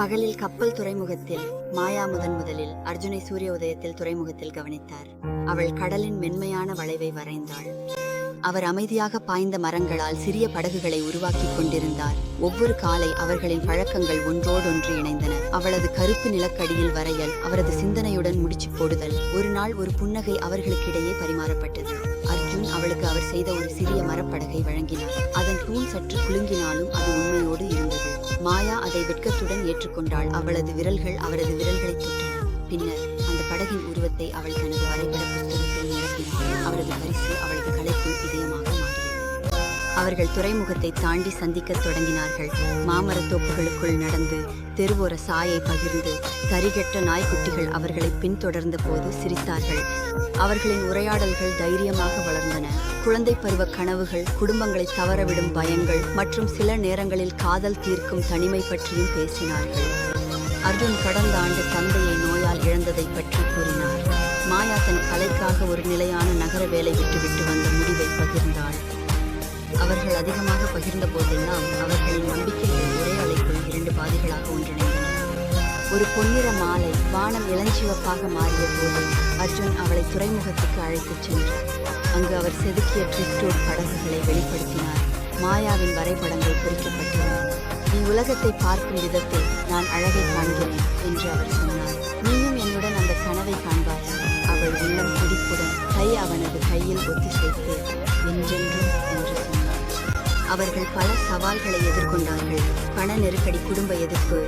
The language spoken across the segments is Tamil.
பகலில் கப்பல் துறைமுகத்தில் மாயா முதலில் அர்ஜுனை சூரிய உதயத்தில் துறைமுகத்தில் கவனித்தார். அவள் கடலின் மென்மையான வளைவை வரைந்தாள். அவர் அமைதியாக பாய்ந்த மரங்களால் சிறிய படகுகளை உருவாக்கி கொண்டிருந்தார். ஒவ்வொரு காலை அவர்களின் பழக்கங்கள் ஒன்றோடொன்று இணைந்தன. அவளது கருப்பு நிலக்கடியில் வரையல், அவரது சிந்தனையுடன் முடிச்சு போடுதல். ஒரு நாள் ஒரு புன்னகை அவர்களுக்கிடையே பரிமாறப்பட்டது. அர்ஜுன் அவளுக்கு அவர் செய்த ஒரு சிறிய மரப்படகை வழங்கினார். அதன் தூண் சற்று குலுங்கினாலும் அது உண்மையோடு இருந்தது. மாயா அதை வெட்கத்துடன் ஏற்றுக்கொண்டாள். அவளது விரல்கள் அவரது விரல்களை தொட்டன. பின்னர் அந்த படகின் உருவத்தை அவள் தனது வரைபட புத்தகத்தில் நிரப்பினாள். அவரது பரிசு அவளது கலைக்குள் இதயமாக மாறியது. அவர்கள் துறைமுகத்தை தாண்டி சந்திக்கத் தொடங்கினார்கள். மாமரத்தோப்புகளுக்குள் நடந்து தெருவோர சாயை பகிர்ந்து தரிகெட்ட நாய்க்குட்டிகள் அவர்களை பின்தொடர்ந்த போது சிரித்தார்கள். அவர்களின் உரையாடல்கள் தைரியமாக வளர்ந்தன. குழந்தை பருவ கனவுகள், குடும்பங்களை தவறவிடும் பயங்கள் மற்றும் சில நேரங்களில் காதல் தீர்க்கும் தனிமை பற்றியும் பேசினார்கள். அர்ஜுன் கடந்த ஆண்டு தந்தையை நோயால் இழந்ததை பற்றி கூறினார். மாயா தன் கலைக்காக ஒரு நிலையான நகர வேலை விட்டுவிட்டு வந்த முடிவை பகிர்ந்தாள். அவர்கள் அதிகமாக பகிர்ந்த போதெல்லாம் அவர்களின் நம்பிக்கைகள் ஒரே அலைக்குள் இரண்டு பாதைகளாக ஒன்றிணைந்தன. ஒரு பொன்னிற மாலை வானம் இளஞ்சிவப்பாக மாறிய போது அர்ஜுன் அவளை துறைமுகத்துக்கு அழைத்துச் சென்றார். அங்கு அவர் செதுக்கிய ட்ரிப்டோட் படகுகளை வெளிப்படுத்தினார். மாயாவின் வரைபடங்கள் குறிக்கப்பட்டிருந்தன. நீ உலகத்தை பார்க்கும் விதத்தில் நான் அழகை காண்கிறேன் என்று அவர் சொன்னார். நீயும் என்னுடன் அந்த கனவை காண்பாய். அவள் உள்ளம் துடிப்புடன் அவனது கையில் ஒத்திசைத்து என்றென்றும் என்று சொன்னார். அவர்கள் பல சவால்களை எதிர்கொண்டார்கள். பண நெருக்கடி, குடும்ப எதிர்ப்பு,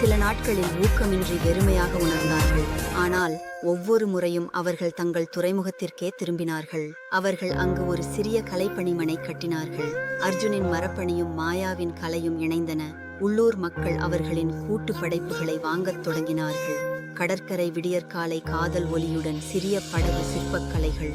சில நாட்களில் ஊக்கமின்றி வெறுமையாக உணர்ந்தார்கள். ஆனால் ஒவ்வொரு முறையும் அவர்கள் தங்கள் துறைமுகத்திற்கே திரும்பினார்கள். அவர்கள் அங்கு ஒரு சிறிய கலைப்பணிமனை கட்டினார்கள். அர்ஜுனின் மரப்பணியும் மாயாவின் கலையும் இணைந்தன. உள்ளூர் மக்கள் அவர்களின் கூட்டு படைப்புகளை வாங்கத் தொடங்கினார்கள். கடற்கரை விடியற்காலை காதல் ஒலியுடன் சிறிய படகு சிற்பக்கலைகள்.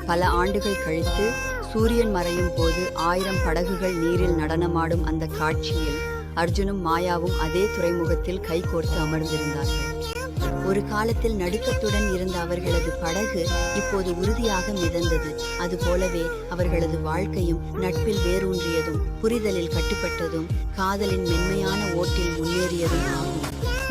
பல ஆண்டுகள் கழித்து சூரியன் மறையும் போது 1000 படகுகள் நீரில் நடனமாடும் அந்த காட்சியில் அர்ஜுனும் மாயாவும் அதே துறைமுகத்தில் கைகோர்த்து அமர்ந்திருந்தார்கள். ஒரு காலத்தில் நடுக்கத்துடன் இருந்த அவர்களது படகு இப்போது உறுதியாக மிதந்தது. அதுபோலவே அவர்களது வாழ்க்கையும் நட்பில் வேரூன்றியதும், புரிதலில் கட்டுப்பட்டதும், காதலின் மென்மையான ஓட்டில் முன்னேறியதும் ஆகும்.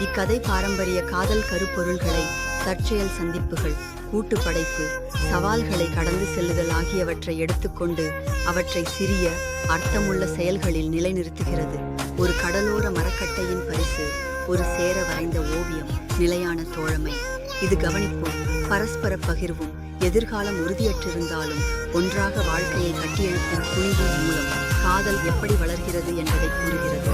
இக்கதை பாரம்பரிய காதல் கருப்பொருள்களை, தற்செயல் சந்திப்புகள், கூட்டுப்படைப்பு, சவால்களை கடந்து செல்லுதல் ஆகியவற்றை எடுத்துக்கொண்டு அவற்றை சிறிய அர்த்தமுள்ள செயல்களில் நிலைநிறுத்துகிறது. ஒரு கடலோர மரக்கட்டையின் பரிசு, ஒரு சேர வரைந்த ஓவியம், நிலையான தோழமை. இது கவனிப்பும் பரஸ்பர பகிர்வும், எதிர்காலம் உறுதியற்றிருந்தாலும் ஒன்றாக வாழ்க்கையை கட்டியெழுப்பும் துணிவின் மூலம் காதல் எப்படி வளர்கிறது என்பதை கூறுகிறது.